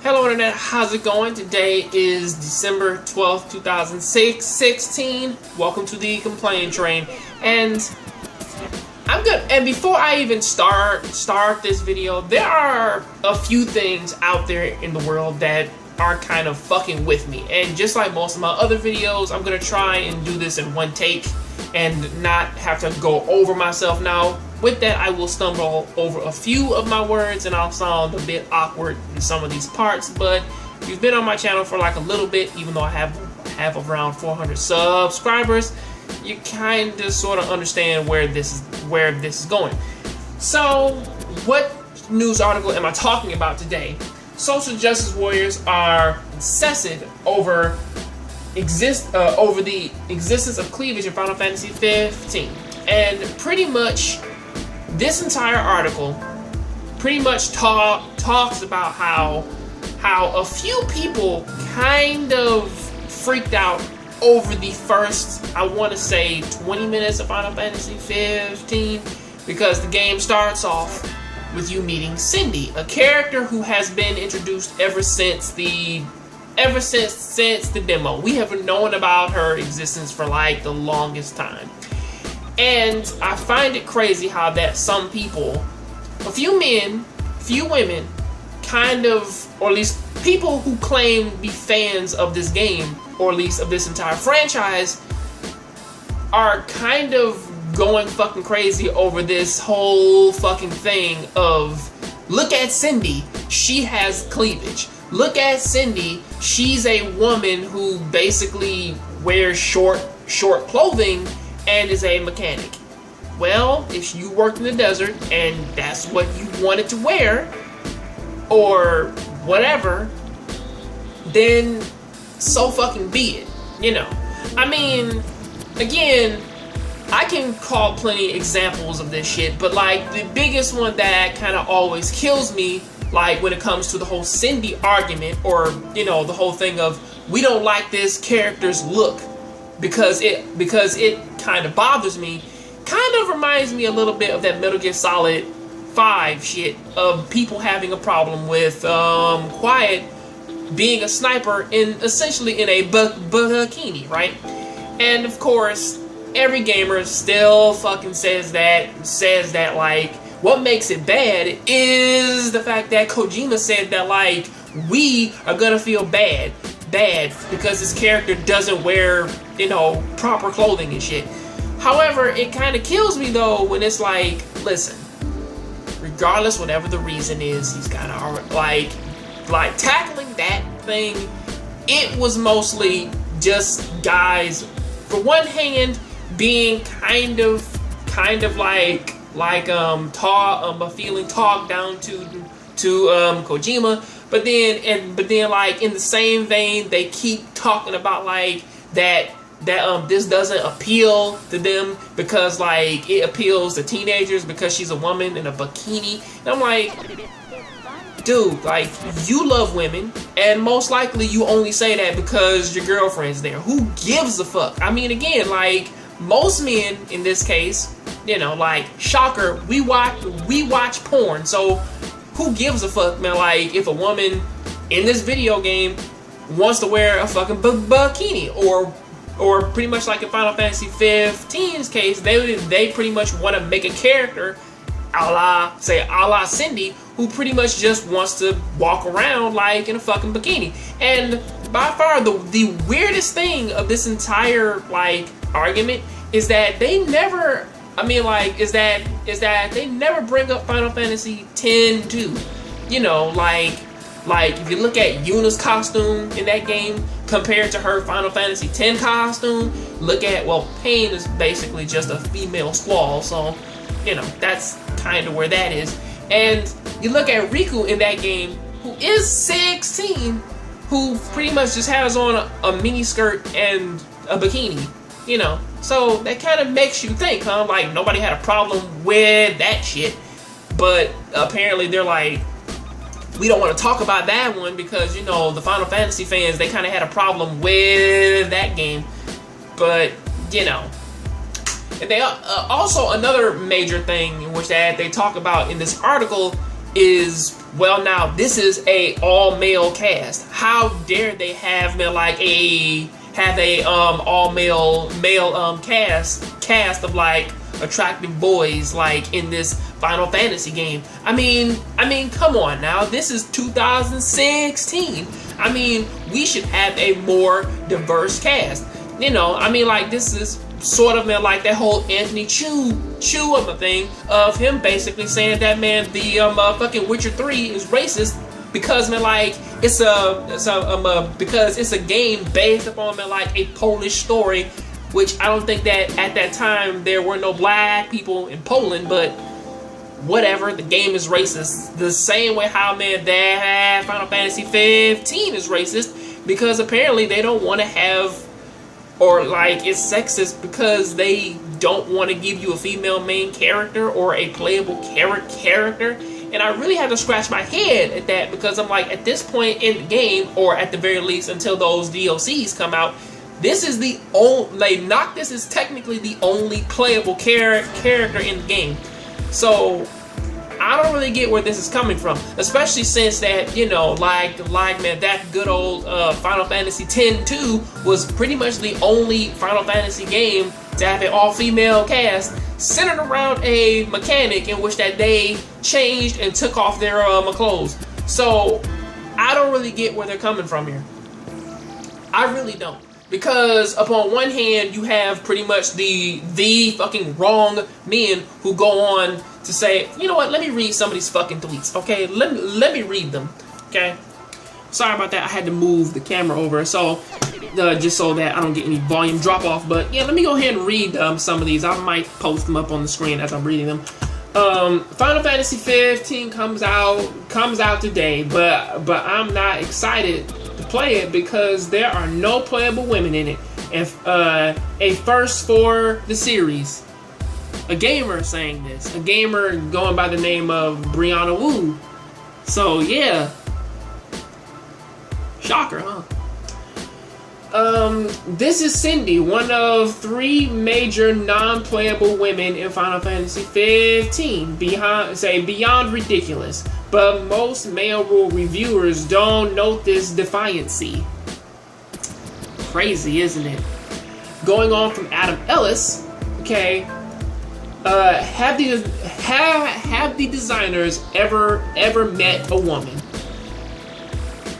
Hello Internet, how's it going? Today is December 12th, 2016. Welcome to the Complain Train. And I'm good. And before I even start this video, there are a few things out there in the world that are kind of fucking with me. And just like most of my other videos, I'm gonna try and do this in one take and not have to go over myself. Now, with that, I will stumble over a few of my words and I'll sound a bit awkward in some of these parts, but if you've been on my channel for like a little bit, even though I have around 400 subscribers, you kind of sort of understand where this is going. So, what news article am I talking about today? Social justice warriors are obsessive over the existence of cleavage in Final Fantasy 15, and pretty much this entire article pretty much talks about how a few people kind of freaked out over the first, I want to say, 20 minutes of Final Fantasy 15, because the game starts off with you meeting Cindy, a character who has been introduced ever since the demo. We have known about her existence for like the longest time. And I find it crazy how that some people, a few men, few women, kind of, or at least people who claim to be fans of this game, or at least of this entire franchise, are kind of going fucking crazy over this whole fucking thing of, look at Cindy, she has cleavage. Look at Cindy, she's a woman who basically wears short clothing and is a mechanic. Well, if you worked in the desert and that's what you wanted to wear, or whatever, then so fucking be it, you know. I mean, again, I can call plenty of examples of this shit, but like the biggest one that kind of always kills me, like when it comes to the whole Cindy argument, or you know, the whole thing of we don't like this character's look because it kind of bothers me, kind of reminds me a little bit of that Metal Gear Solid 5 shit of people having a problem with Quiet being a sniper essentially in a bikini, right? And of course, every gamer still fucking says that like, what makes it bad is the fact that Kojima said that like, we are gonna feel bad because this character doesn't wear, you know, proper clothing and shit. However, it kind of kills me though when it's like, listen, regardless whatever the reason is, he's kind of like tackling that thing. It was mostly just guys, for one hand, being kind of like feeling talked down to Kojima, but then like in the same vein they keep talking about like that this doesn't appeal to them because like it appeals to teenagers because she's a woman in a bikini. And I'm like, dude, like, you love women, and most likely you only say that because your girlfriend's there. Who gives a fuck? I mean, again, like, most men in this case, you know, like, shocker, we watch porn, so who gives a fuck, man? Like, if a woman in this video game wants to wear a fucking bikini, or pretty much like in Final Fantasy 15's case, they pretty much want to make a character a la Cindy, who pretty much just wants to walk around like in a fucking bikini. And by far the weirdest thing of this entire like argument is that they never, is that they never bring up Final Fantasy X-2. You know, like if you look at Yuna's costume in that game compared to her Final Fantasy X costume, look at, well, Pain is basically just a female squall, so you know, that's kind of where that is. And you look at Riku in that game, who is 16, who pretty much just has on a mini skirt and a bikini, you know. So that kind of makes you think, huh? Like, nobody had a problem with that shit. But apparently they're like, we don't want to talk about that one because, you know, the Final Fantasy fans, they kind of had a problem with that game. But, you know. And they also, another major thing which that they talk about in this article is Well, now this is a all-male cast. How dare they have like a all male cast of like attractive boys like in this Final Fantasy game? I mean, come on now. This is 2016. I mean, we should have a more diverse cast. You know, I mean, like, this is sort of like that whole Anthony Chu of a thing of him basically saying that, man, the fucking Witcher 3 is racist because, man, like, because it's a game based upon, man, like a Polish story, which I don't think that at that time there were no black people in Poland, but whatever, the game is racist. The same way how, man, that Final Fantasy 15 is racist because apparently they don't want to have, or like it's sexist because they don't want to give you a female main character or a playable character. And I really had to scratch my head at that because I'm like, at this point in the game, or at the very least until those DLCs come out, this is the only, this is technically the only playable character in the game. So I don't really get where this is coming from, especially since that, you know, like man, that good old Final Fantasy X-2 was pretty much the only Final Fantasy game to have an all-female cast centered around a mechanic in which that they changed and took off their clothes. So I don't really get where they're coming from here. I really don't. Because upon one hand, you have pretty much the fucking wrong men who go on to say, you know what, let me read some of these fucking tweets, okay? Let me read them, okay? Sorry about that, I had to move the camera over, so just so that I don't get any volume drop off. But yeah, let me go ahead and read some of these. I might post them up on the screen as I'm reading them. Final Fantasy 15 comes out today, but I'm not excited to play it because there are no playable women in it. A first for the series. A gamer saying this. A gamer going by the name of Brianna Wu. So yeah. Shocker, huh? This is Cindy, one of 3 major non-playable women in Final Fantasy 15. Beyond ridiculous. But most male reviewers don't note this defiancy. Crazy, isn't it? Going on from Adam Ellis, okay. Have the designers ever met a woman?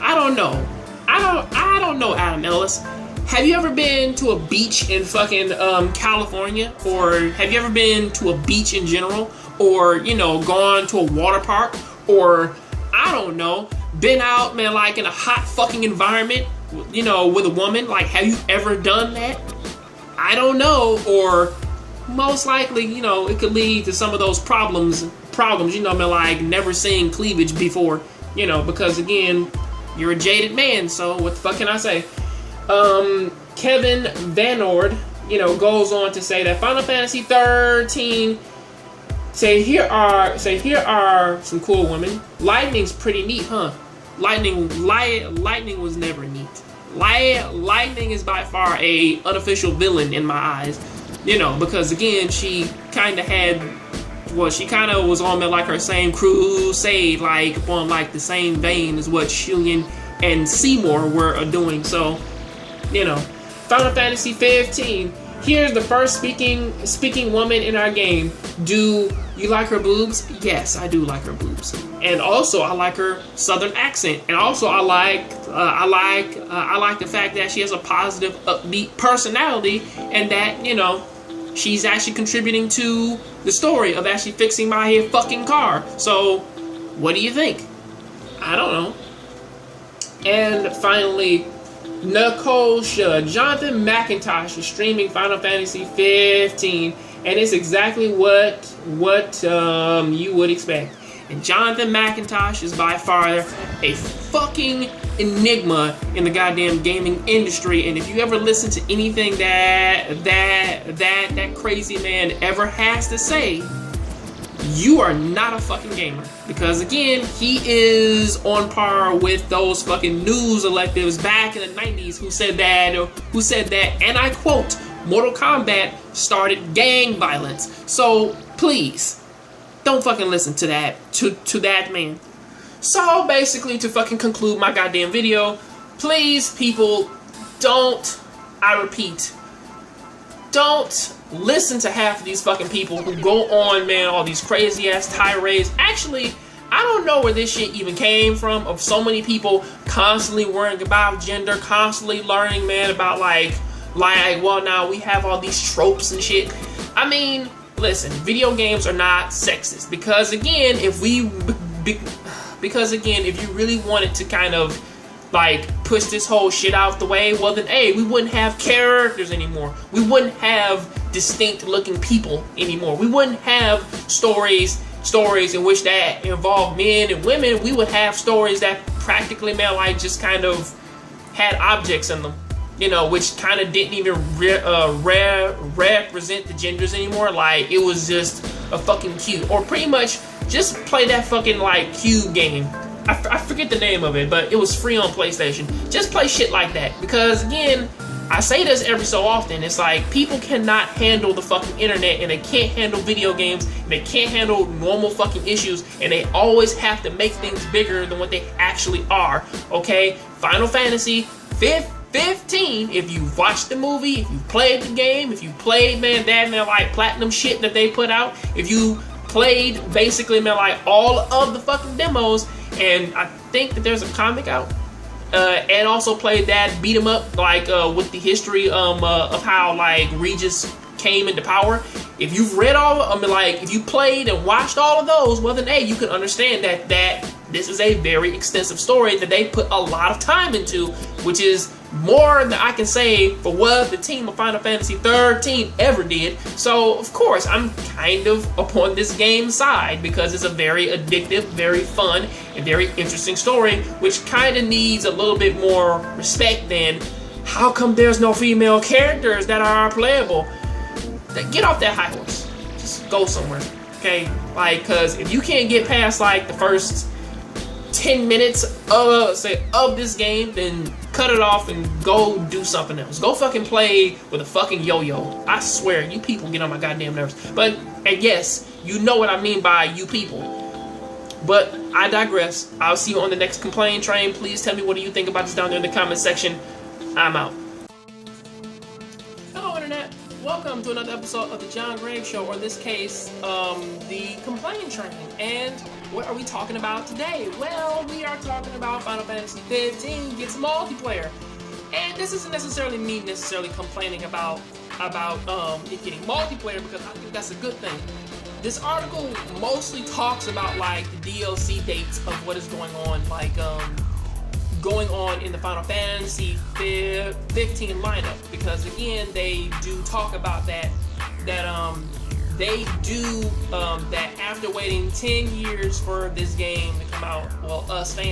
I don't know. I don't know, Adam Ellis. Have you ever been to a beach in fucking California? Or have you ever been to a beach in general? Or, you know, gone to a water park? Or, I don't know, been out, man, like in a hot fucking environment, you know, with a woman? Like, have you ever done that? I don't know. Or most likely, you know, it could lead to some of those problems, you know, man, like never seeing cleavage before, you know, because again, you're a jaded man, so what the fuck can I say? Kevin Van Ord, you know, goes on to say that Final Fantasy 13 here are some cool women. Lightning's pretty neat, huh? Lightning was never neat. Lightning is by far a unofficial villain in my eyes, you know, because again, she kind of was on like her same crusade, like on like the same vein as what Shillian and Seymour were doing. So, you know, Final Fantasy 15. Here's the first speaking woman in our game. Do you like her boobs? Yes, I do like her boobs, and also I like her southern accent, and also I like the fact that she has a positive, upbeat personality, and that, you know, she's actually contributing to the story of actually fixing my fucking car. So, what do you think? I don't know. And finally, Nicole Shud. Jonathan McIntosh is streaming Final Fantasy 15, and it's exactly what you would expect. And Jonathan McIntosh is by far a fucking enigma in the goddamn gaming industry. And if you ever listen to anything that crazy man ever has to say, you are not a fucking gamer. Because again, he is on par with those fucking news electives back in the 90s who said that, and I quote, Mortal Kombat started gang violence. So please, don't fucking listen to that, to that man. So basically, to fucking conclude my goddamn video, please, people, I repeat, don't listen to half of these fucking people who go on, man, all these crazy ass tirades. Actually, I don't know where this shit even came from, of so many people constantly worrying about gender, constantly learning, man, about like, well, now we have all these tropes and shit. I mean, listen, video games are not sexist, because again, if you really wanted to kind of like push this whole shit out the way, well then, hey, we wouldn't have characters anymore. We wouldn't have distinct looking people anymore. We wouldn't have stories in which that involve men and women. We would have stories that practically, man, like just kind of had objects in them, you know, which kind of didn't even represent the genders anymore. Like, it was just a fucking cube. Or pretty much just play that fucking like cube game. I forget the name of it, but it was free on PlayStation. Just play shit like that, because again, I say this every so often, it's like people cannot handle the fucking internet, and they can't handle video games, and they can't handle normal fucking issues, and they always have to make things bigger than what they actually are, okay? Final Fantasy 15, if you've watched the movie, if you played the game, if you played, man, that, man, like platinum shit that they put out, if you played basically, man, like all of the fucking demos, and I think that there's a comic out, and also played that beat 'em up, like with the history of how like Regis came into power. If you've read all, like if you played and watched all of those, well then, hey, you can understand that this is a very extensive story that they put a lot of time into, which is more than I can say for what the team of Final Fantasy 13 ever did. So of course I'm kind of upon this game's side, because it's a very addictive, very fun, and very interesting story, which kind of needs a little bit more respect than how come there's no female characters that are playable. Get off that high horse. Just go somewhere, okay? Like, cause if you can't get past like the first 10 minutes of this game, then cut it off and go do something else. Go fucking play with a fucking yo-yo. I swear, you people get on my goddamn nerves. But, and yes, you know what I mean by you people. But I digress. I'll see you on the next complaint train. Please tell me, what do you think about this down there in the comment section. I'm out. Hello, Internet. Welcome to another episode of the Jongravesshow, or in this case, the complaint train. And what are we talking about today? Well, we are talking about Final Fantasy 15 gets multiplayer. And this isn't necessarily me complaining about it getting multiplayer, because I think that's a good thing. This article mostly talks about like the DLC dates of what is going on, like going on in the Final Fantasy 15 lineup, because again, they do talk about that after waiting 10 years for this game to come out, well, us fans